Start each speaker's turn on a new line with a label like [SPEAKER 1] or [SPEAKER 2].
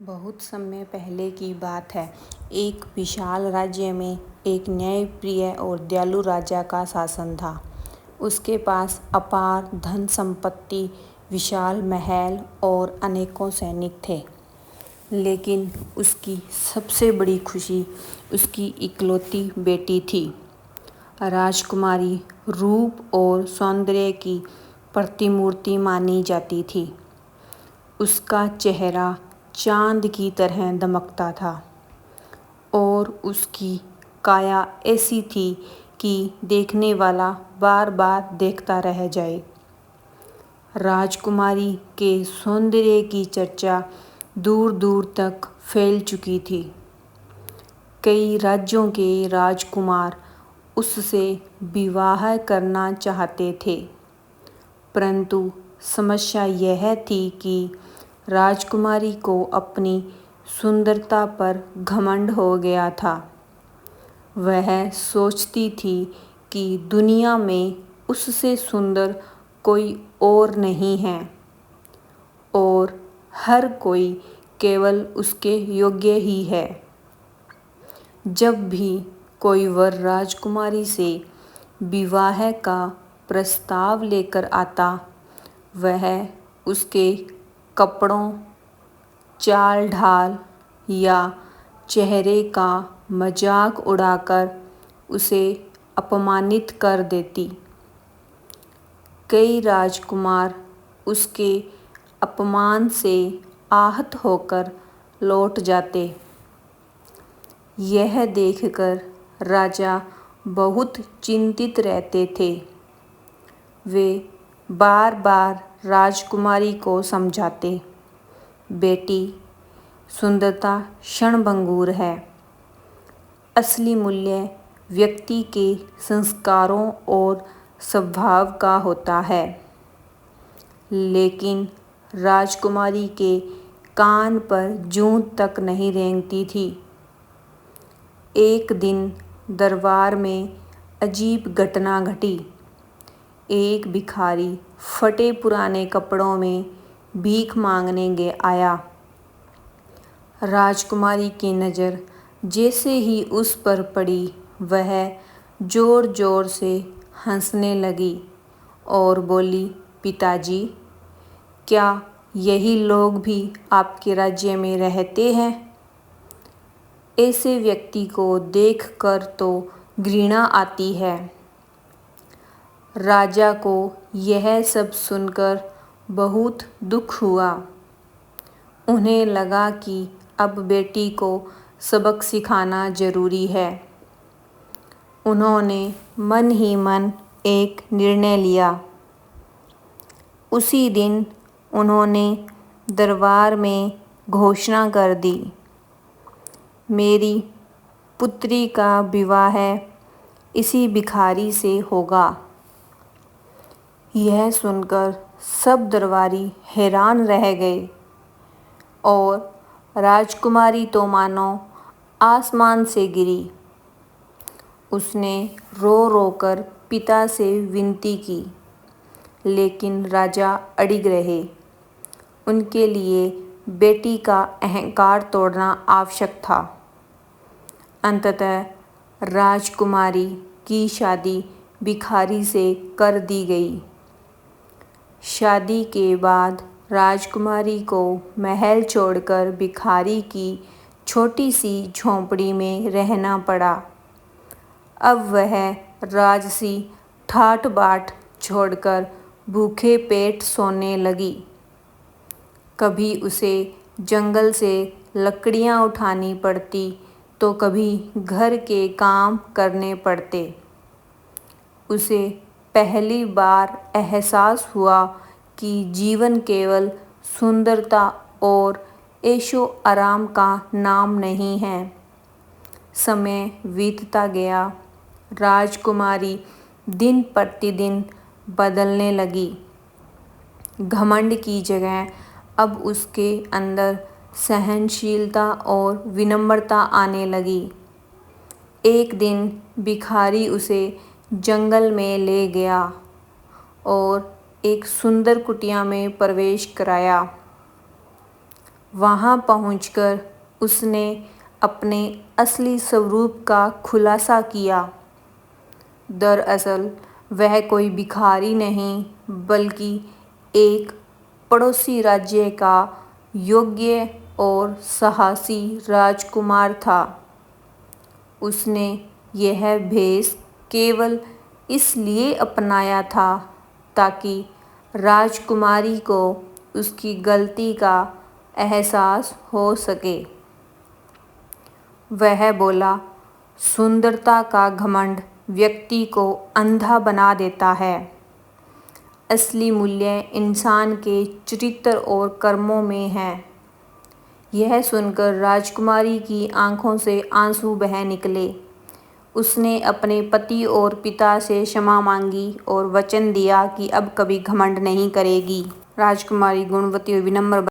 [SPEAKER 1] बहुत समय पहले की बात है। एक विशाल राज्य में एक न्यायप्रिय और दयालु राजा का शासन था। उसके पास अपार धन संपत्ति, विशाल महल और अनेकों सैनिक थे। लेकिन उसकी सबसे बड़ी खुशी उसकी इकलौती बेटी थी। राजकुमारी रूप और सौंदर्य की प्रतिमूर्ति मानी जाती थी। उसका चेहरा चांद की तरह दमकता था और उसकी काया ऐसी थी कि देखने वाला बार बार देखता रह जाए। राजकुमारी के सौंदर्य की चर्चा दूर दूर तक फैल चुकी थी। कई राज्यों के राजकुमार उससे विवाह करना चाहते थे, परंतु समस्या यह थी कि राजकुमारी को अपनी सुंदरता पर घमंड हो गया था। वह सोचती थी कि दुनिया में उससे सुंदर कोई और नहीं है और हर कोई केवल उसके योग्य ही है। जब भी कोई वर राजकुमारी से विवाह का प्रस्ताव लेकर आता, वह उसके कपड़ों, चाल ढाल या चेहरे का मजाक उड़ाकर उसे अपमानित कर देती। कई राजकुमार उसके अपमान से आहत होकर लौट जाते। यह देखकर राजा बहुत चिंतित रहते थे। वे बार बार राजकुमारी को समझाते, बेटी, सुंदरता क्षणभंगुर है। असली मूल्य व्यक्ति के संस्कारों और स्वभाव का होता है। लेकिन राजकुमारी के कान पर जूं तक नहीं रेंगती थी। एक दिन दरबार में अजीब घटना घटी। एक भिखारी फटे पुराने कपड़ों में भीख मांगने आया। राजकुमारी की नज़र जैसे ही उस पर पड़ी, वह जोर जोर से हंसने लगी और बोली, पिताजी, क्या यही लोग भी आपके राज्य में रहते हैं? ऐसे व्यक्ति को देखकर तो घृणा आती है। राजा को यह सब सुनकर बहुत दुख हुआ। उन्हें लगा कि अब बेटी को सबक सिखाना जरूरी है। उन्होंने मन ही मन एक निर्णय लिया। उसी दिन उन्होंने दरबार में घोषणा कर दी, मेरी पुत्री का विवाह इसी भिखारी से होगा। यह सुनकर सब दरबारी हैरान रह गए और राजकुमारी तो मानो आसमान से गिरी। उसने रो रो कर पिता से विनती की, लेकिन राजा अड़िग रहे। उनके लिए बेटी का अहंकार तोड़ना आवश्यक था। अंततः राजकुमारी की शादी भिखारी से कर दी गई। शादी के बाद राजकुमारी को महल छोड़कर भिखारी की छोटी सी झोंपड़ी में रहना पड़ा। अब वह राजसी ठाठ बाट छोड़कर भूखे पेट सोने लगी। कभी उसे जंगल से लकड़ियां उठानी पड़ती तो कभी घर के काम करने पड़ते। उसे पहली बार एहसास हुआ कि जीवन केवल सुंदरता और ऐशो आराम का नाम नहीं है। समय बीतता गया। राजकुमारी दिन प्रतिदिन बदलने लगी। घमंड की जगह अब उसके अंदर सहनशीलता और विनम्रता आने लगी। एक दिन भिखारी उसे जंगल में ले गया और एक सुंदर कुटिया में प्रवेश कराया। वहाँ पहुंचकर उसने अपने असली स्वरूप का खुलासा किया। दरअसल वह कोई भिखारी नहीं बल्कि एक पड़ोसी राज्य का योग्य और साहसी राजकुमार था। उसने यह भेष केवल इसलिए अपनाया था ताकि राजकुमारी को उसकी गलती का एहसास हो सके। वह बोला, सुंदरता का घमंड व्यक्ति को अंधा बना देता है। असली मूल्य इंसान के चरित्र और कर्मों में है। यह सुनकर राजकुमारी की आंखों से आंसू बह निकले। उसने अपने पति और पिता से क्षमा मांगी और वचन दिया कि अब कभी घमंड नहीं करेगी। राजकुमारी गुणवती और विनम्र